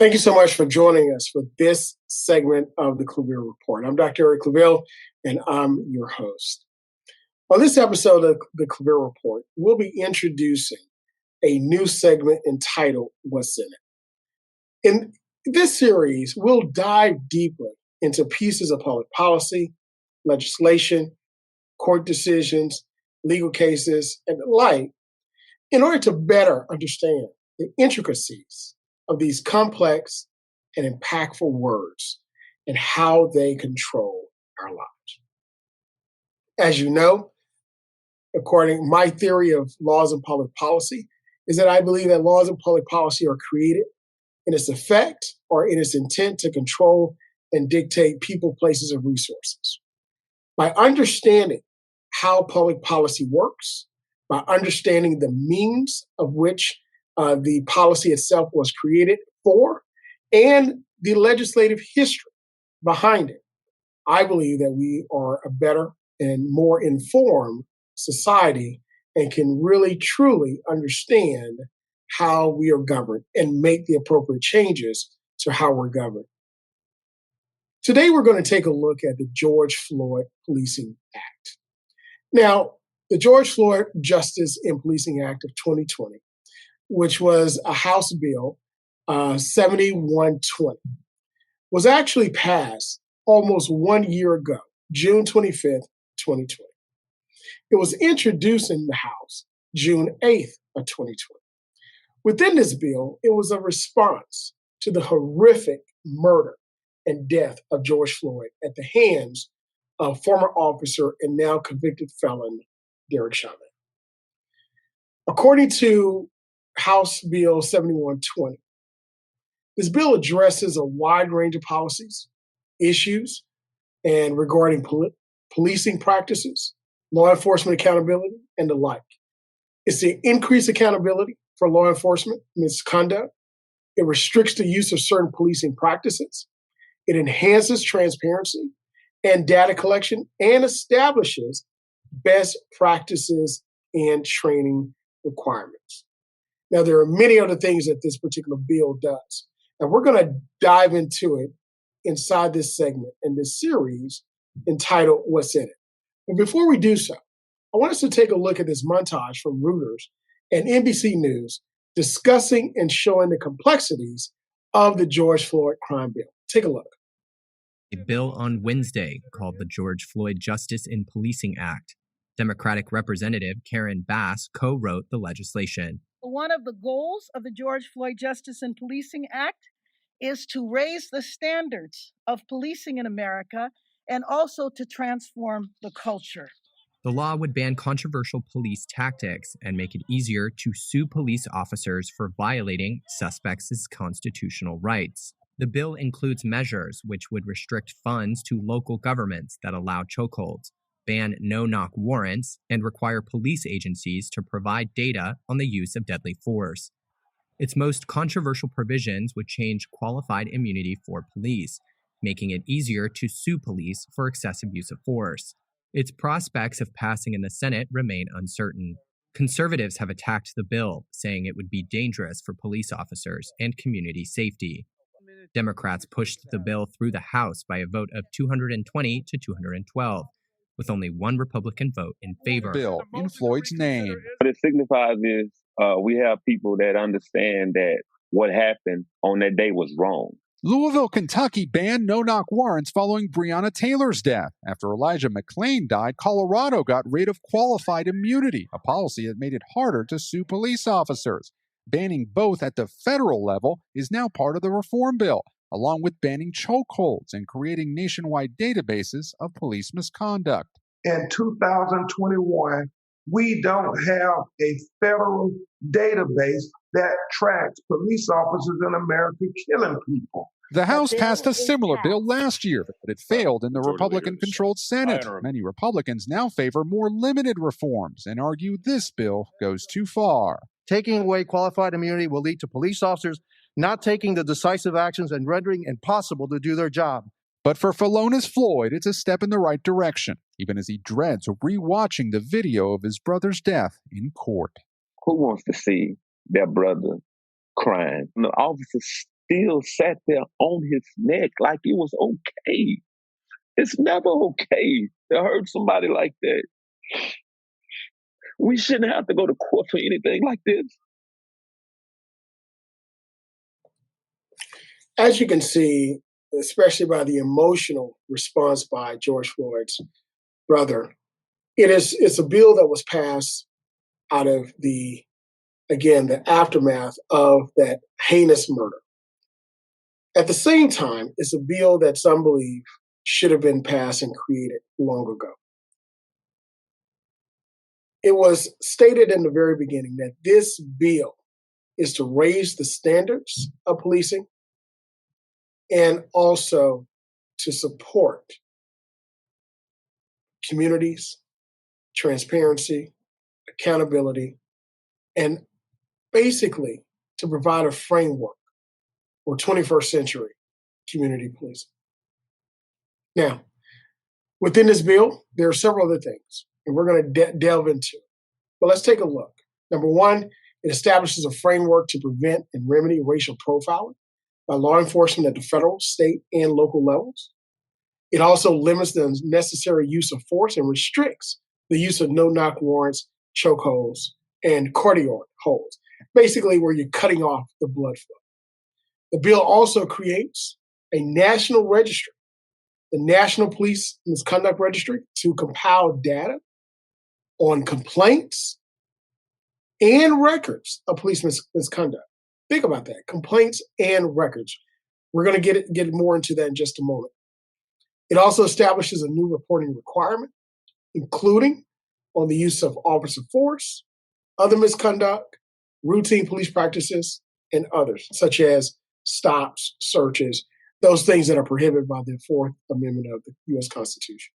Thank you so much for joining us for this segment of the Claville Report. I'm Dr. Eric Claville, and I'm your host. On this episode of the Claville Report, we'll be introducing a new segment entitled What's in It. In this series, we'll dive deeply into pieces of public policy, legislation, court decisions, legal cases, and the like, in order to better understand the intricacies of these complex and impactful words and how they control our lives. As you know, my theory of laws and public policy is that I believe that laws and public policy are created in its effect or in its intent to control and dictate people, places, and resources. By understanding how public policy works, by understanding the means of which the policy itself was created for, and the legislative history behind it, I believe that we are a better and more informed society and can really, truly understand how we are governed and make the appropriate changes to how we're governed. Today, we're going to take a look at the George Floyd Policing Act. Now, the George Floyd Justice and Policing Act of 2020, which was a House Bill 7120, was actually passed almost 1 year ago, June 25th, 2020. It was introduced in the House June 8th of 2020. Within this bill, it was a response to the horrific murder and death of George Floyd at the hands of former officer and now convicted felon Derek Chauvin. According to House Bill 7120, this bill addresses a wide range of policies, issues, and regarding policing practices, law enforcement accountability, and the like. It's to increase accountability for law enforcement misconduct. It restricts the use of certain policing practices. It enhances transparency and data collection and establishes best practices and training requirements. Now, there are many other things that this particular bill does, and we're going to dive into it inside this segment in this series entitled What's in It. But before we do so, I want us to take a look at this montage from Reuters and NBC News discussing and showing the complexities of the George Floyd crime bill. Take a look. A bill on Wednesday called the George Floyd Justice and Policing Act. Democratic Representative Karen Bass co-wrote the legislation. One of the goals of the George Floyd Justice and Policing Act is to raise the standards of policing in America and also to transform the culture. The law would ban controversial police tactics and make it easier to sue police officers for violating suspects' constitutional rights. The bill includes measures which would restrict funds to local governments that allow chokeholds, ban no-knock warrants, and require police agencies to provide data on the use of deadly force. Its most controversial provisions would change qualified immunity for police, making it easier to sue police for excessive use of force. Its prospects of passing in the Senate remain uncertain. Conservatives have attacked the bill, saying it would be dangerous for police officers and community safety. Democrats pushed the bill through the House by a vote of 220 to 212. With only one Republican vote in favor. Bill in Floyd's name. What it signifies is we have people that understand that what happened on that day was wrong. Louisville, Kentucky banned no-knock warrants following Breonna Taylor's death. After Elijah McClain died, Colorado got rid of qualified immunity, a policy that made it harder to sue police officers. Banning both at the federal level is now part of the reform bill, along with banning chokeholds and creating nationwide databases of police misconduct. In 2021, we don't have a federal database that tracks police officers in America killing people. The House passed a similar bill last year, but it failed in the Republican-controlled Senate. Many Republicans now favor more limited reforms and argue this bill goes too far. Taking away qualified immunity will lead to police officers not taking the decisive actions and rendering it impossible to do their job. But for Philonise Floyd, it's a step in the right direction, even as he dreads rewatching the video of his brother's death in court. Who wants to see their brother crying? The officer still sat there on his neck like it was okay. It's never okay to hurt somebody like that. We shouldn't have to go to court for anything like this. As you can see, especially by the emotional response by George Floyd's brother, it's a bill that was passed out of the aftermath of that heinous murder. At the same time, it's a bill that some believe should have been passed and created long ago. It was stated in the very beginning that this bill is to raise the standards of policing and also to support communities, transparency, accountability, and basically to provide a framework for 21st century community policing. Now, within this bill, there are several other things, and we're going to delve into it. But let's take a look. Number one, it establishes a framework to prevent and remedy racial profiling by law enforcement at the federal, state, and local levels. It also limits the necessary use of force and restricts the use of no-knock warrants, chokeholds, and cardiac holds, basically where you're cutting off the blood flow. The bill also creates a national registry, the National Police Misconduct Registry, to compile data on complaints and records of police misconduct. Think about that, complaints and records. We're going to get more into that in just a moment. It also establishes a new reporting requirement, including on the use of officer force, other misconduct, routine police practices, and others, such as stops, searches, those things that are prohibited by the Fourth Amendment of the U.S. Constitution.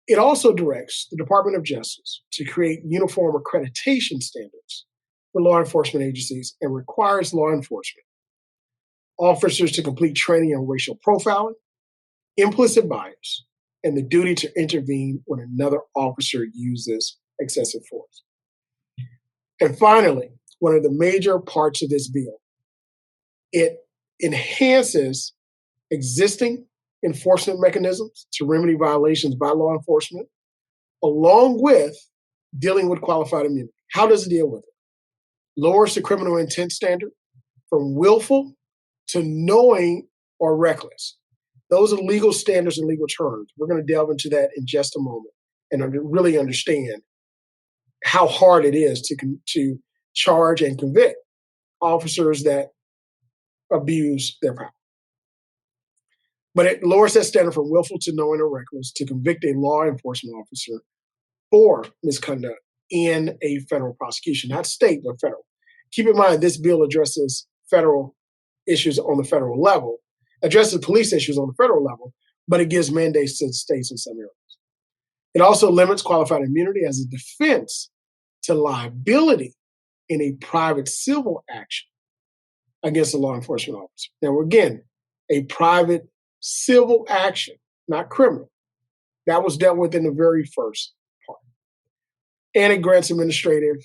It also directs the Department of Justice to create uniform accreditation standards for law enforcement agencies and requires law enforcement officers to complete training on racial profiling, implicit bias, and the duty to intervene when another officer uses excessive force. And finally, one of the major parts of this bill, it enhances existing enforcement mechanisms to remedy violations by law enforcement, along with dealing with qualified immunity. How does it deal with it? Lowers the criminal intent standard from willful to knowing or reckless. Those are legal standards and legal terms. We're going to delve into that in just a moment and really understand how hard it is to charge and convict officers that abuse their power. But it lowers that standard from willful to knowing or reckless to convict a law enforcement officer for misconduct in a federal prosecution, not state, but federal. Keep in mind, this bill addresses federal issues on the federal level, addresses police issues on the federal level, but it gives mandates to the states in some areas. It also limits qualified immunity as a defense to liability in a private civil action against a law enforcement officer. Now, again, a private civil action, not criminal. That was dealt with in the very first part. And it grants administrative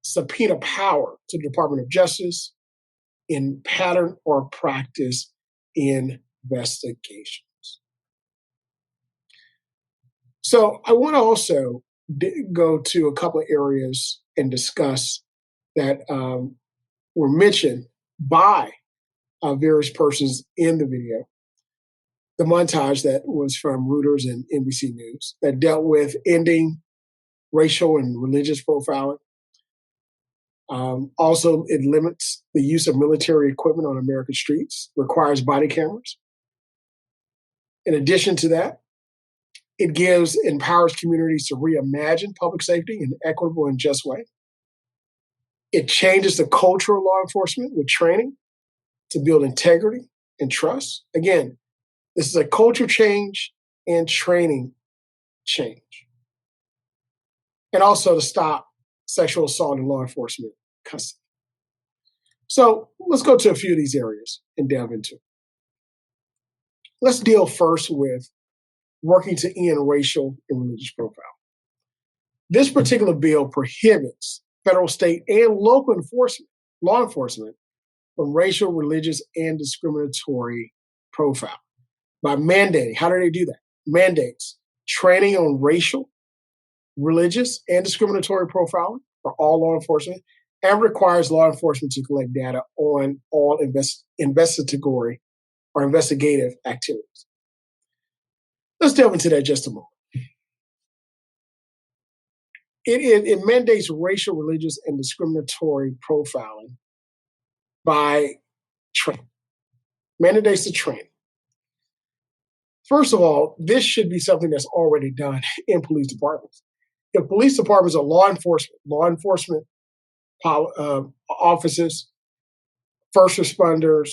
subpoena power to the Department of Justice in pattern or practice investigations. So I want to also go to a couple of areas and discuss that were mentioned by various persons in the video. The montage that was from Reuters and NBC News that dealt with ending racial and religious profiling. Also, it limits the use of military equipment on American streets, requires body cameras. In addition to that, it empowers communities to reimagine public safety in an equitable and just way. It changes the culture of law enforcement with training to build integrity and trust. Again, this is a culture change and training change. And also to stop sexual assault in law enforcement custody. So let's go to a few of these areas and delve into it. Let's deal first with working to end racial and religious profiling. This particular bill prohibits federal, state, and local law enforcement from racial, religious, and discriminatory profile by mandating. How do they do that? Mandates training on racial, religious, and discriminatory profiling for all law enforcement, and requires law enforcement to collect data on all investigatory or investigative activities. Let's delve into that just a moment. It mandates racial, religious, and discriminatory profiling by training. Mandates the training. First of all, this should be something that's already done in police departments. If police departments are law enforcement officers, first responders,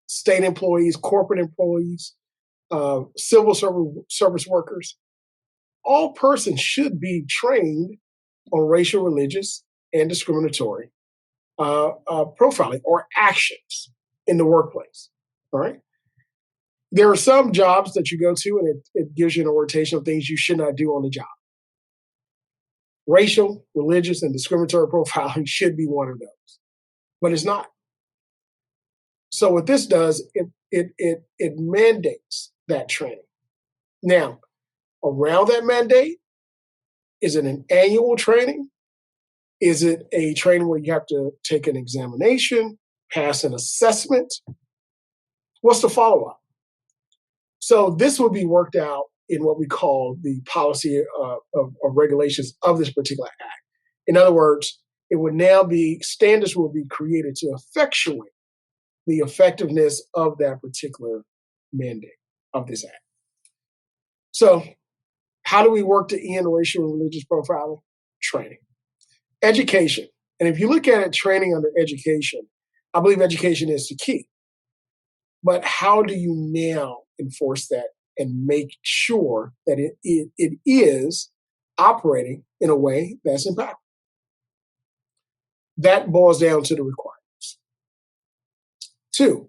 state employees, corporate employees, civil service workers, all persons should be trained on racial, religious, and discriminatory profiling or actions in the workplace. All right. There are some jobs that you go to and it gives you an orientation of things you should not do on the job. Racial, religious, and discriminatory profiling should be one of those, but it's not. So what this does, it mandates that training. Now, around that mandate, is it an annual training? Is it a training where you have to take an examination, pass an assessment? What's the follow-up? So this will be worked out in what we call the policy of regulations of this particular act. In other words, it would now be, standards will be created to effectuate the effectiveness of that particular mandate of this act. So how do we work to end racial and religious profiling? Training. Education. And if you look at it, training under education, I believe education is the key. But how do you now enforce that and make sure that it is operating in a way that's impactful? That boils down to the requirements. 2,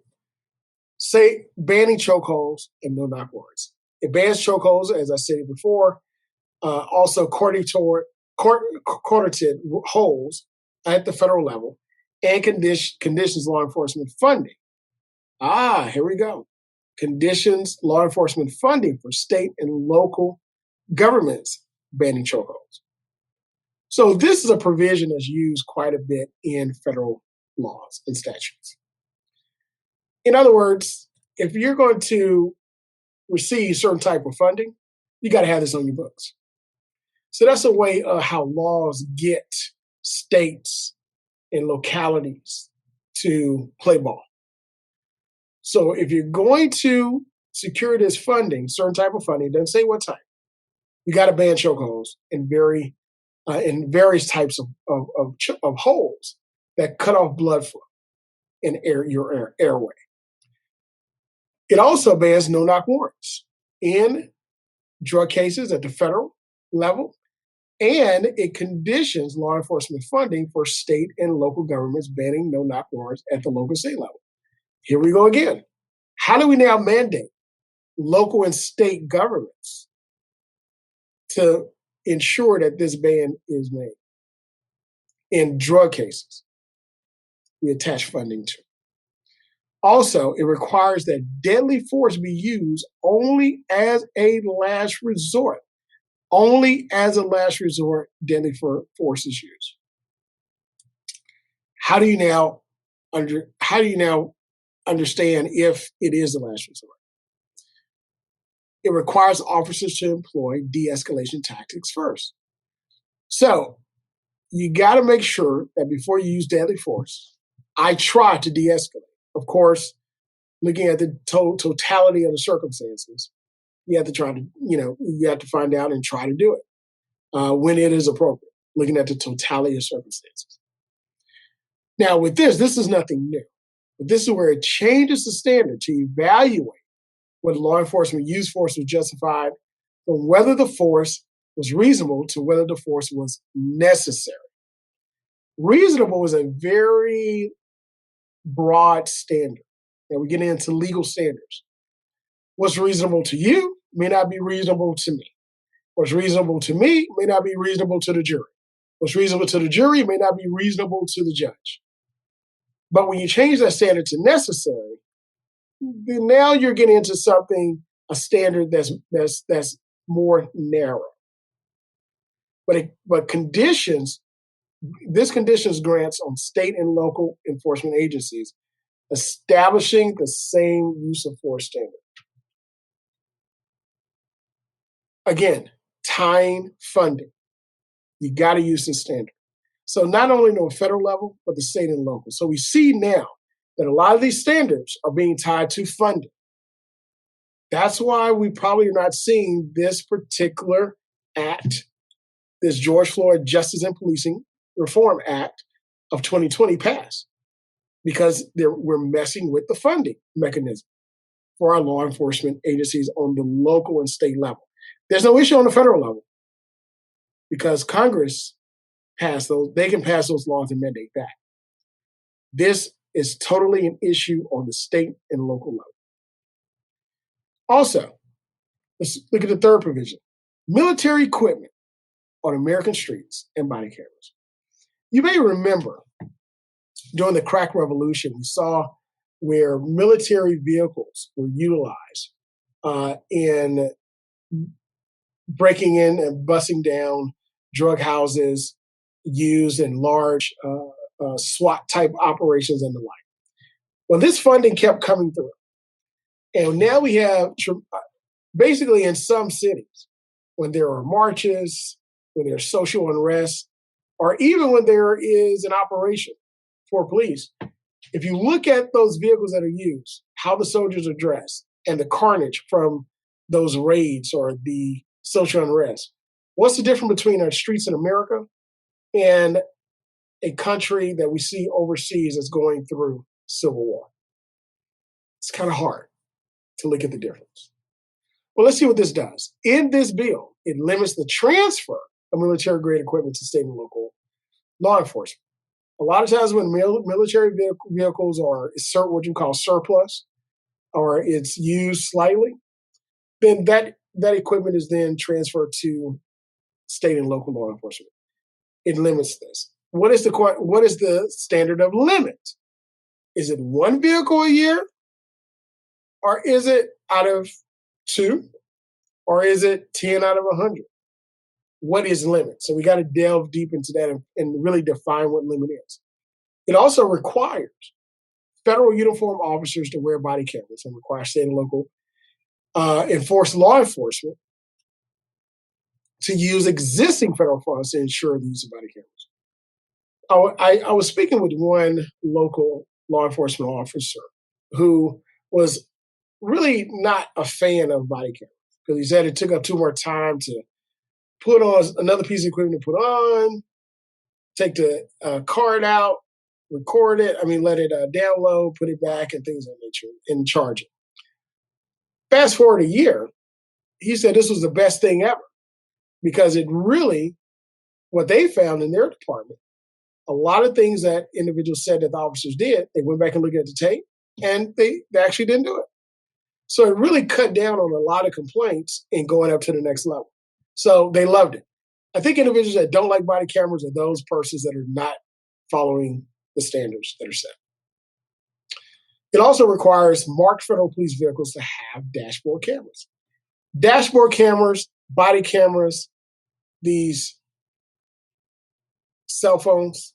say banning chokeholds and no-knock warrants. It bans chokeholds, as I said before, also coordinated holds at the federal level, and conditions law enforcement funding. Here we go. Conditions law enforcement funding for state and local governments banning chokeholds. So this is a provision that's used quite a bit in federal laws and statutes. In other words, if you're going to receive certain type of funding, you got to have this on your books. So that's a way of how laws get states and localities to play ball. So if you're going to secure this funding, certain type of funding, it doesn't say what type, you got to ban chokeholds in various types of holes that cut off blood flow in your airway. It also bans no-knock warrants in drug cases at the federal level, and it conditions law enforcement funding for state and local governments banning no-knock warrants at the local state level. Here we go again. How do we now mandate local and state governments to ensure that this ban is made? In drug cases, we attach funding to. Also, it requires that deadly force be used only as a last resort. Only as a last resort, deadly force is used. How do you now understand if it is the last resort? It requires officers to employ de-escalation tactics first. So you got to make sure that before you use deadly force, I try to de-escalate. Of course, looking at the totality of the circumstances, you have to try to, you have to find out and try to do it when it is appropriate, looking at the totality of circumstances. Now with this is nothing new, but this is where it changes the standard to evaluate whether law enforcement use force was justified from whether the force was reasonable to whether the force was necessary. Reasonable is a very broad standard. Now we get into legal standards. What's reasonable to you may not be reasonable to me. What's reasonable to me may not be reasonable to the jury. What's reasonable to the jury may not be reasonable to the judge. But when you change that standard to necessary, then now you're getting into something, a standard that's more narrow. But this conditions grants on state and local enforcement agencies establishing the same use of force standard. Again, tying funding. You got to use this standard. So not only on the federal level, but the state and local. So we see now that a lot of these standards are being tied to funding. That's why we probably are not seeing this particular act, this George Floyd Justice and Policing Reform Act of 2020 pass, because we're messing with the funding mechanism for our law enforcement agencies on the local and state level. There's no issue on the federal level because Congress passed those, they can pass those laws and mandate that. This is totally an issue on the state and local level. Also, let's look at the third provision, military equipment on American streets and body cameras. You may remember during the crack revolution, we saw where military vehicles were utilized in breaking in and busting down drug houses used in large SWAT type operations and the like. Well, this funding kept coming through. And now we have basically in some cities, when there are marches, when there's social unrest, or even when there is an operation for police, if you look at those vehicles that are used, how the soldiers are dressed, and the carnage from those raids or the social unrest, what's the difference between our streets in America and a country that we see overseas that's going through civil war? It's kind of hard to look at the difference. Well, let's see what this does. In this bill, it limits the transfer of military-grade equipment to state and local law enforcement. A lot of times when military vehicles are what you call surplus, or it's used slightly, then that equipment is then transferred to state and local law enforcement. It limits this. What is the standard of limit? Is it one vehicle a year? Or is it out of 2? Or is it 10 out of 100? What is limit? So we got to delve deep into that and really define what limit is. It also requires federal uniform officers to wear body cameras and requires state and local enforced law enforcement to use existing federal funds to ensure the use of body cameras. I was speaking with one local law enforcement officer who was really not a fan of body cameras because he said it took up too much time to put on another piece of equipment to put on, take the card out, record it, let it download, put it back, and things of that nature, and charge it. Fast forward a year, he said this was the best thing ever because it really, what they found in their department, a lot of things that individuals said that the officers did, they went back and looked at the tape, and they actually didn't do it. So it really cut down on a lot of complaints and going up to the next level. So they loved it. I think individuals that don't like body cameras are those persons that are not following the standards that are set. It also requires marked federal police vehicles to have dashboard cameras. Dashboard cameras, body cameras, these cell phones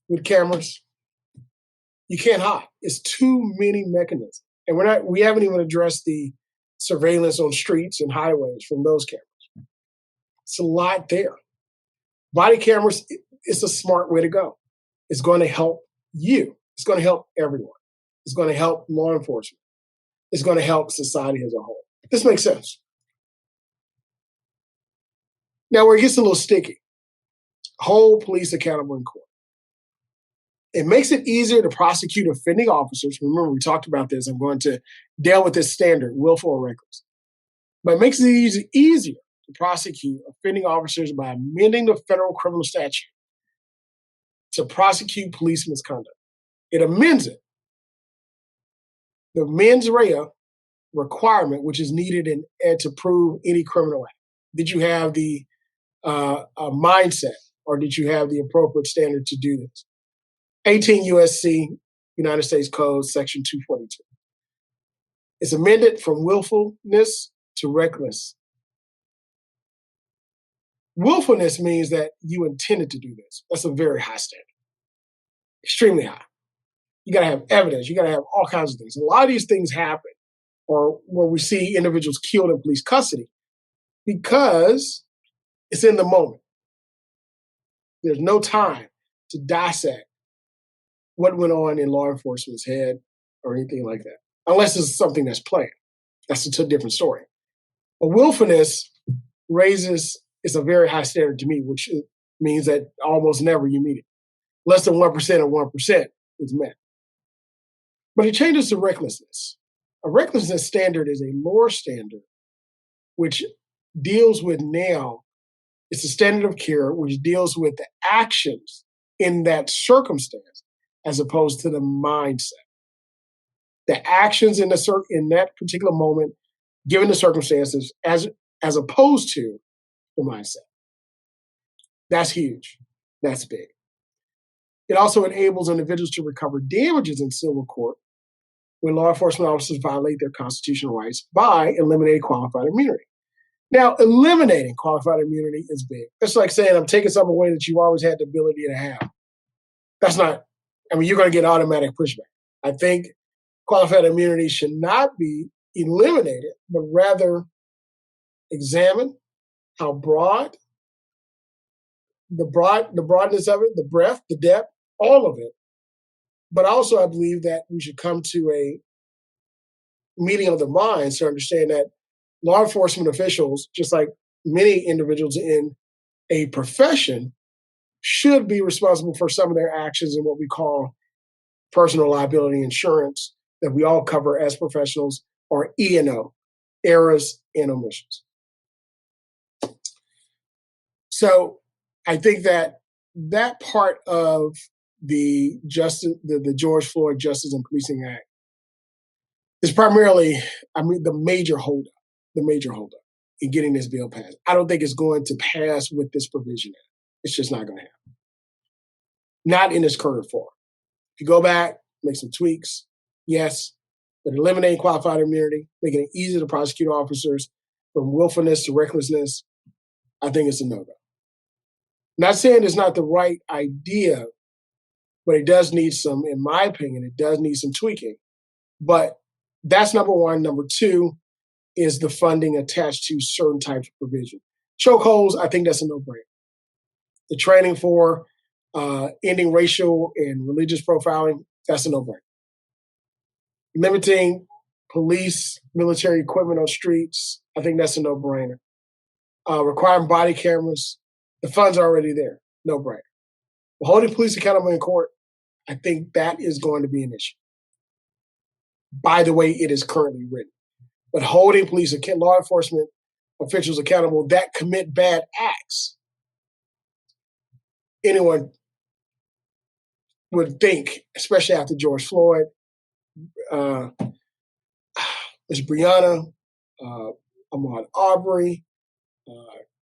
with cameras, you can't hide. It's too many mechanisms. And we haven't even addressed the surveillance on streets and highways from those cameras. It's a lot there. Body cameras, it's a smart way to go. It's going to help you. It's going to help everyone. It's going to help law enforcement. It's going to help society as a whole. This makes sense. Now, where it gets a little sticky, hold police accountable in court. It makes it easier to prosecute offending officers. Remember, we talked about this. I'm going to deal with this standard, willful or reckless. But it makes it easier to prosecute offending officers by amending the federal criminal statute to prosecute police misconduct. It amends it. The mens rea requirement, which is needed to prove any criminal act. Did you have the mindset, or did you have the appropriate standard to do this? 18 U.S.C. United States Code, Section 242. It's amended from willfulness to reckless. Willfulness means that you intended to do this. That's a very high standard, extremely high. You got to have evidence. You got to have all kinds of things. A lot of these things happen, or where we see individuals killed in police custody, because it's in the moment. There's no time to dissect what went on in law enforcement's head or anything like that, unless it's something that's planned. That's a different story. But willfulness it's a very high standard to me, which means that almost never you meet it. Less than 1% of 1% is met. But it changes to recklessness. A recklessness standard is a lower standard, which deals with it's a standard of care, which deals with the actions in that circumstance, as opposed to the mindset. The actions in that particular moment, given the circumstances, as opposed to the mindset. That's huge. That's big. It also enables individuals to recover damages in civil court when law enforcement officers violate their constitutional rights by eliminating qualified immunity. Now, eliminating qualified immunity is big. It's like saying I'm taking something away that you always had the ability to have. You're going to get automatic pushback. I think qualified immunity should not be eliminated, but rather examine how broad, the broadness of it, the breadth, the depth, all of it. But also I believe that we should come to a meeting of the minds to understand that law enforcement officials, just like many individuals in a profession, should be responsible for some of their actions in what we call personal liability insurance that we all cover as professionals, or E&O, errors and omissions. So I think that part of the George Floyd Justice and Policing Act is primarily, the major holdup in getting this bill passed. I don't think it's going to pass with this provision. It's just not going to happen. Not in its current form. If you go back, make some tweaks, yes, but eliminating qualified immunity, making it easy to prosecute officers from willfulness to recklessness, I think it's a no-go. Not saying it's not the right idea, but it does need in my opinion, it does need some tweaking. But that's number one. Number two is the funding attached to certain types of provision. Chokeholds, I think that's a no-brainer. The training for ending racial and religious profiling, that's a no-brainer. Limiting police, military equipment on streets, I think that's a no-brainer. Requiring body cameras, the funds are already there, no-brainer. But holding police accountable in court, I think that is going to be an issue. By the way it is currently written. But holding law enforcement officials accountable that commit bad acts, anyone would think, especially after George Floyd, Ms. Breonna, Ahmaud Arbery,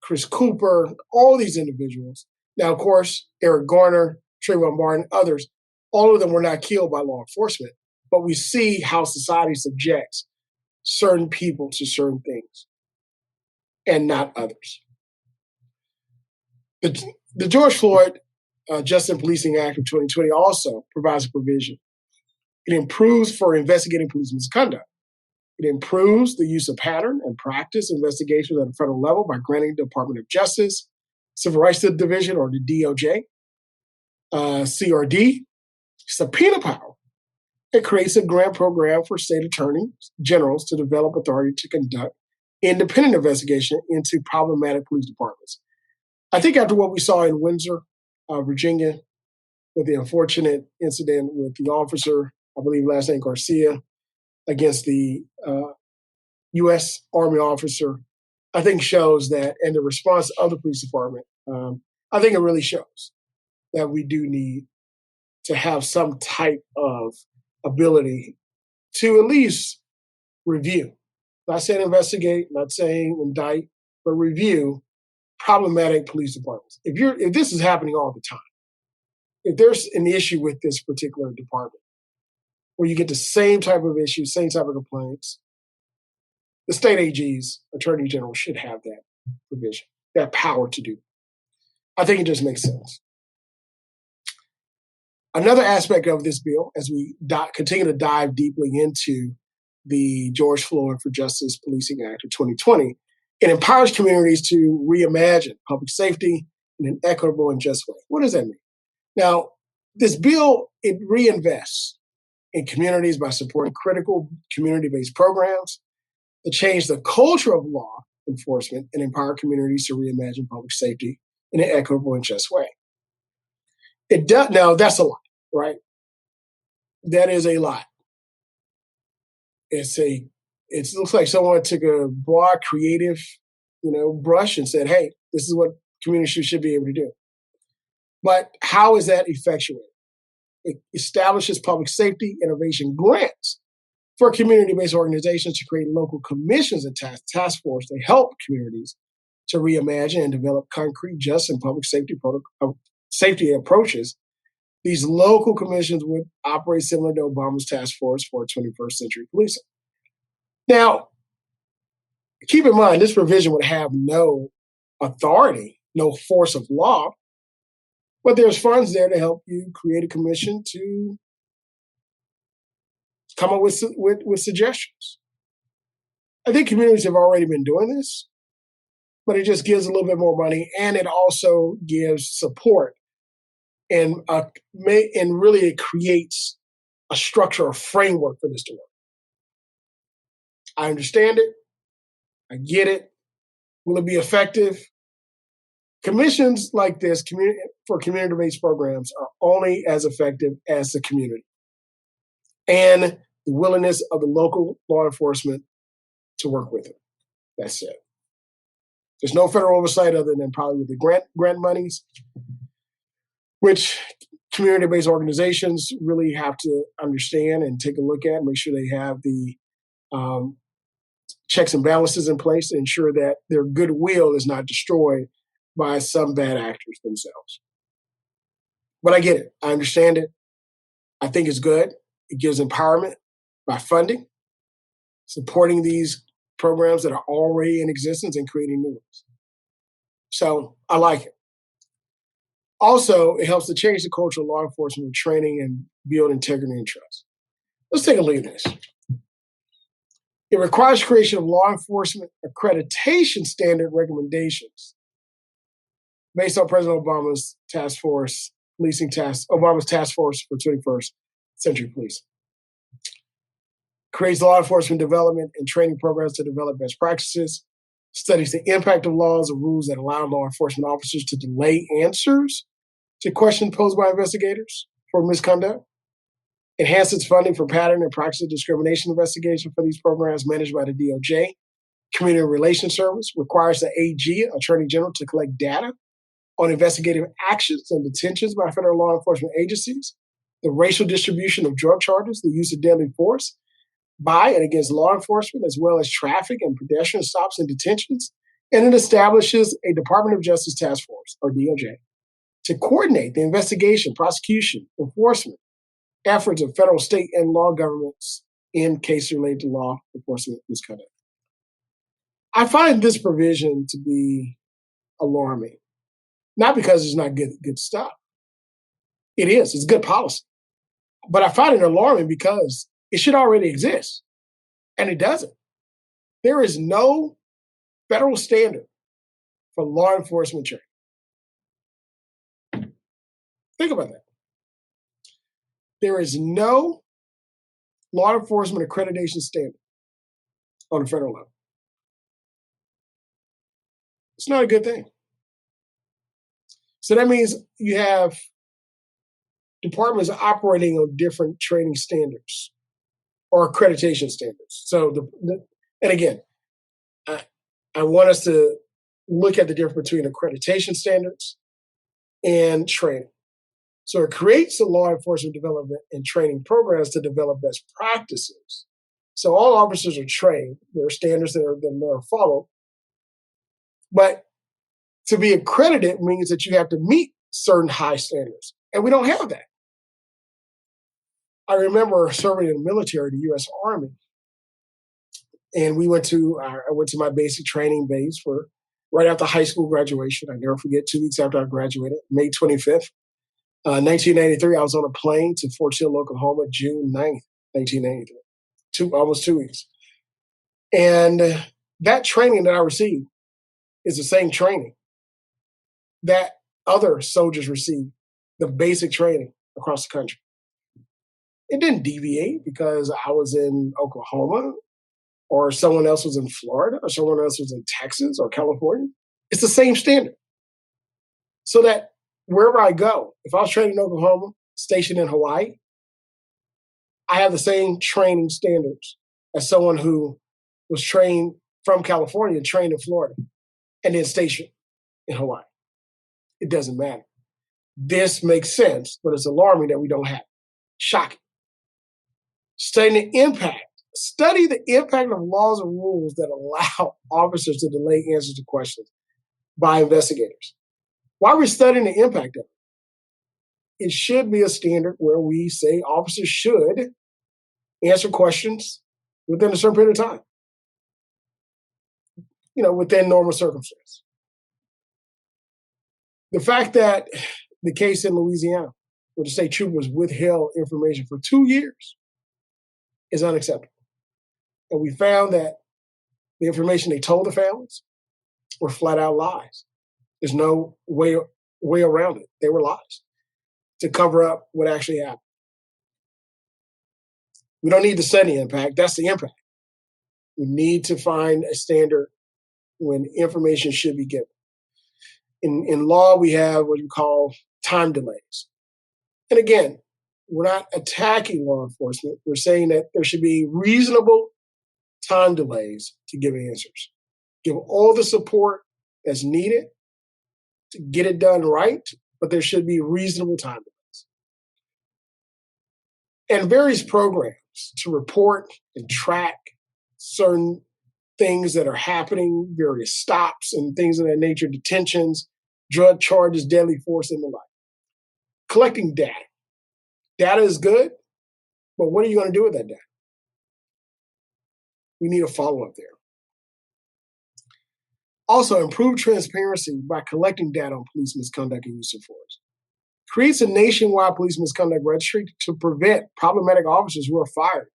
Chris Cooper, all these individuals. Now, of course, Eric Garner, Trayvon Martin, others, all of them were not killed by law enforcement, but we see how society subjects certain people to certain things and not others. The George Floyd Justice and Policing Act of 2020 also provides a provision. It improves for investigating police misconduct. It improves the use of pattern and practice investigations at a federal level by granting the Department of Justice, Civil Rights Division, or the DOJ, CRD, subpoena power. It creates a grant program for state attorneys generals to develop authority to conduct independent investigation into problematic police departments. I think after what we saw in Windsor, Virginia, with the unfortunate incident with the officer, I believe last name Garcia, against the U.S. Army officer, I think shows that, and the response of the police department, I think it really shows that we do need to have some type of ability to at least review, not saying investigate, not saying indict, but review problematic police departments. If this is happening all the time, if there's an issue with this particular department, where you get the same type of issues, same type of complaints, the state AGs, attorney general, should have that provision, that power to do. I think it just makes sense. Another aspect of this bill, as we continue to dive deeply into the George Floyd for Justice Policing Act of 2020, it empowers communities to reimagine public safety in an equitable and just way. What does that mean? Now, this bill, it reinvests in communities by supporting critical community-based programs to change the culture of law enforcement and empower communities to reimagine public safety in an equitable and just way. It does. Now, that's a lot, right? That is a lot. It looks like someone took a broad, creative, brush and said, "Hey, this is what communities should be able to do." But how is that effectuated? It establishes public safety innovation grants for community-based organizations to create local commissions and task force to help communities to reimagine and develop concrete, just, and public safety approaches. These local commissions would operate similar to Obama's task force for 21st century policing. Now, keep in mind, this provision would have no authority, no force of law, but there's funds there to help you create a commission to come up with suggestions. I think communities have already been doing this, but it just gives a little bit more money, and it also gives support, and really it creates a structure or framework for this to work. I understand it. I get it. Will it be effective? Commissions like this for community-based programs are only as effective as the community and the willingness of the local law enforcement to work with it. That's it. There's no federal oversight other than probably with the grant monies, which community-based organizations really have to understand and take a look at, make sure they have the checks and balances in place to ensure that their goodwill is not destroyed by some bad actors themselves. But I get it. I understand it. I think it's good. It gives empowerment by funding, supporting these programs that are already in existence and creating new ones. So I like it. Also, it helps to change the culture of law enforcement with training and build integrity and trust. Let's take a look at this. It requires creation of law enforcement accreditation standard recommendations based on President Obama's Obama's task force for 21st century policing. Creates law enforcement development and training programs to develop best practices, studies the impact of laws or rules that allow law enforcement officers to delay answers to questions posed by investigators for misconduct, enhances funding for pattern and practice of discrimination investigation for these programs managed by the DOJ. Community Relations Service requires the AG, Attorney General, to collect data on investigative actions and detentions by federal law enforcement agencies, the racial distribution of drug charges, the use of deadly force by and against law enforcement, as well as traffic and pedestrian stops and detentions. And it establishes a Department of Justice task force, or DOJ, to coordinate the investigation, prosecution, enforcement efforts of federal, state, and law governments in cases related to law enforcement misconduct. I find this provision to be alarming, not because it's not good stuff. It is. It's good policy. But I find it alarming because it should already exist, and it doesn't. There is no federal standard for law enforcement training. Think about that. There is no law enforcement accreditation standard on the federal level. It's not a good thing. So that means you have departments operating on different training standards or accreditation standards. So, and again, I want us to look at the difference between accreditation standards and training. So it creates a law enforcement development and training programs to develop best practices. So all officers are trained. There are standards that are followed. But to be accredited means that you have to meet certain high standards. And we don't have that. I remember serving in the military, the U.S. Army, and I went to my basic training base for right after high school graduation. I never forget, 2 weeks after I graduated, May 25th, 1993, I was on a plane to Fort Sill, Oklahoma, June 9th, 1993, almost 2 weeks. And that training that I received is the same training that other soldiers received, the basic training across the country. It didn't deviate because I was in Oklahoma or someone else was in Florida or someone else was in Texas or California. It's the same standard. So that wherever I go, if I was trained in Oklahoma, stationed in Hawaii, I have the same training standards as someone who was trained from California, trained in Florida, and then stationed in Hawaii. It doesn't matter. This makes sense, but it's alarming that we don't have it. Shocking. Study the impact of laws and rules that allow officers to delay answers to questions by investigators. Why are we studying the impact of it? It should be a standard where we say officers should answer questions within a certain period of time, within normal circumstances. The fact that the case in Louisiana, where the state troopers withheld information for 2 years, is unacceptable. And we found that the information they told the families were flat out lies. There's no way around it. They were lies to cover up what actually happened. We don't need to study impact. That's the impact. We need to find a standard when information should be given. In law, we have what you call time delays. And again, we're not attacking law enforcement. We're saying that there should be reasonable time delays to give answers. Give all the support that's needed to get it done right, but there should be reasonable time delays. And various programs to report and track certain things that are happening, various stops and things of that nature, detentions, drug charges, deadly force, and the like. Collecting data. Data is good, but what are you going to do with that data? We need a follow-up there. Also, improve transparency by collecting data on police misconduct and use of force. Creates a nationwide police misconduct registry to prevent problematic officers who are fired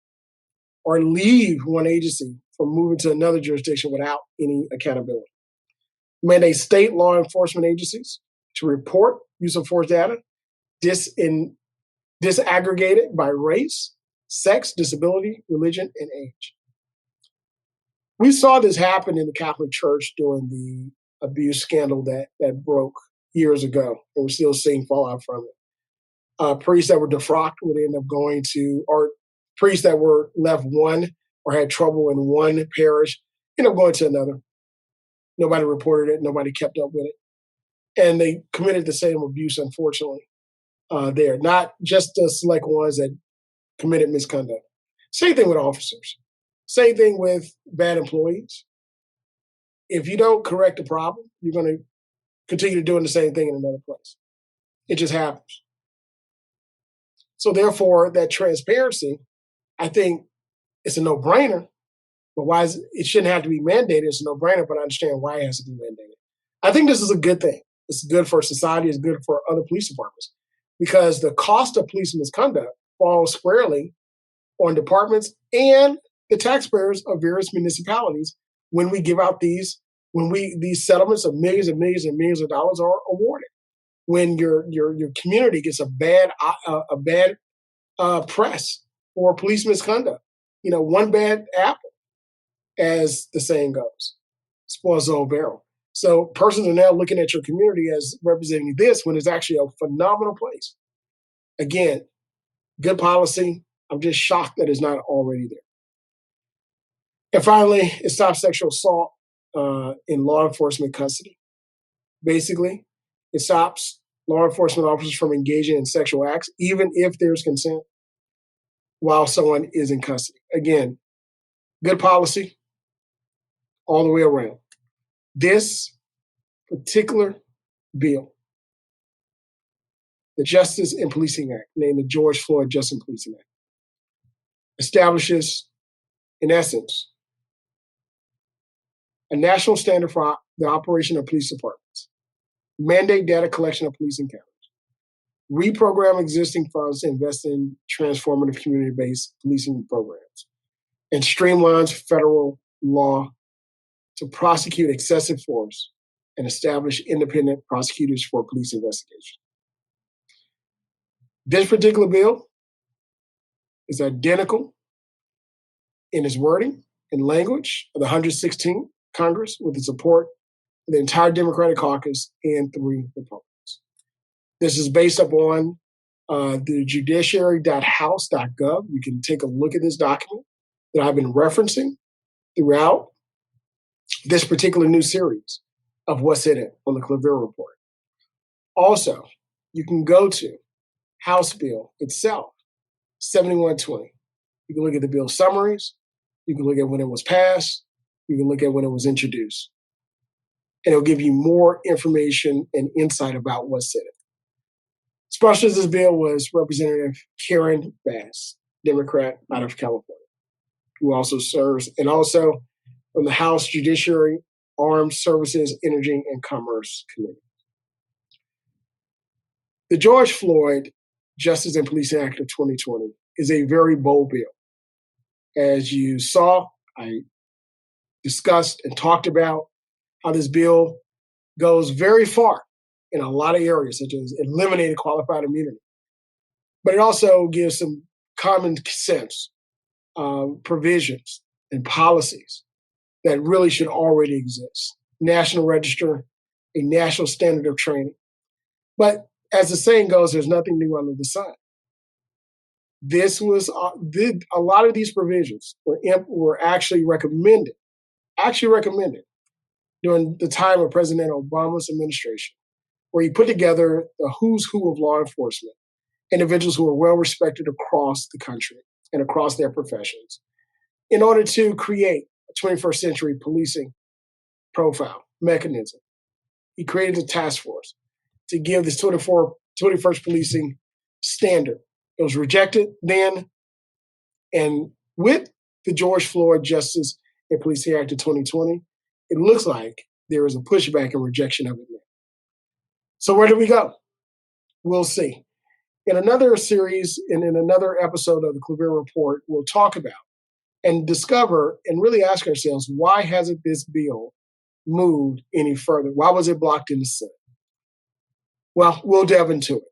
or leave one agency from moving to another jurisdiction without any accountability. Mandate state law enforcement agencies to report use of force data disaggregated by race, sex, disability, religion, and age. We saw this happen in the Catholic Church during the abuse scandal that broke years ago, and we're still seeing fallout from it. Priests that were defrocked would end up going to, or priests that were left one or had trouble in one parish, end up going to another. Nobody reported it. Nobody kept up with it. And they committed the same abuse, unfortunately, there. Not just the select ones that committed misconduct. Same thing with officers. Same thing with bad employees. If you don't correct the problem, you're going to continue doing the same thing in another place. It just happens. So therefore, that transparency, I think it's a no-brainer. But why it shouldn't have to be mandated? It's a no-brainer, but I understand why it has to be mandated. I think this is a good thing. It's good for society. It's good for other police departments because the cost of police misconduct falls squarely on departments and the taxpayers of various municipalities when we give out these settlements of millions and millions and millions of dollars are awarded. When your community gets a bad press for police misconduct, one bad apple, as the saying goes, spoils the whole barrel. So persons are now looking at your community as representing this when it's actually a phenomenal place. Again, good policy. I'm just shocked that it's not already there. And finally, it stops sexual assault in law enforcement custody. Basically, it stops law enforcement officers from engaging in sexual acts, even if there's consent, while someone is in custody. Again, good policy all the way around. This particular bill The Justice in Policing Act, named the George Floyd Justice in Policing Act, establishes, in essence, a national standard for the operation of police departments, mandate data collection of police encounters, reprogram existing funds to invest in transformative community-based policing programs, and streamlines federal law to prosecute excessive force and establish independent prosecutors for police investigation. This particular bill is identical in its wording and language of the 116th Congress with the support of the entire Democratic caucus and 3 Republicans. This is based upon the judiciary.house.gov. You can take a look at this document that I've been referencing throughout this particular new series of what's in it on the ClaVille Report. Also, you can go to House bill itself, 7120. You can look at the bill summaries. You can look at when it was passed. You can look at when it was introduced. And it'll give you more information and insight about what's in it. Sponsoring this bill was Representative Karen Bass, Democrat out of California, who also serves, and also from the House Judiciary, Armed Services, Energy, and Commerce Committee. The George Floyd Justice and Policing Act of 2020 is a very bold bill. As you saw, I discussed and talked about how this bill goes very far in a lot of areas, such as eliminating qualified immunity. But it also gives some common sense provisions and policies that really should already exist. National register, a national standard of training. But as the saying goes, there's nothing new under the sun. This was a lot of these provisions were actually recommended during the time of President Obama's administration, where he put together the who's who of law enforcement, individuals who are well respected across the country and across their professions, in order to create a 21st century policing profile mechanism. He created a task force to give this 21st policing standard. It was rejected then, and with the George Floyd Justice and Policing Act of 2020, it looks like there is a pushback and rejection of it now. So where do we go? We'll see. In another series and in another episode of the ClaVille Report, we'll talk about and discover and really ask ourselves, why hasn't this bill moved any further? Why was it blocked in the Senate? Well, we'll delve into it.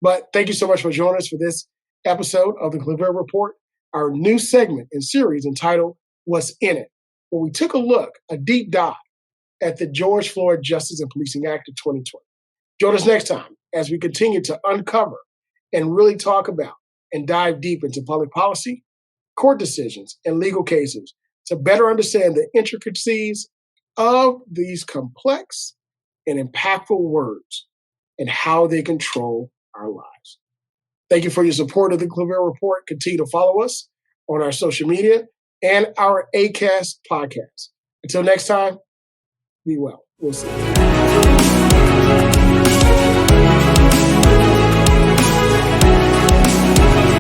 But thank you so much for joining us for this episode of the ClaVille Report, our new segment and series entitled What's in It, where we took a deep dive at the George Floyd Justice and Policing Act of 2020. Join us next time as we continue to uncover and really talk about and dive deep into public policy, court decisions, and legal cases to better understand the intricacies of these complex and impactful words and how they control our lives. Thank you for your support of the ClaVille Report. Continue to follow us on our social media and our ACAST podcast. Until next time, be well. We'll see you.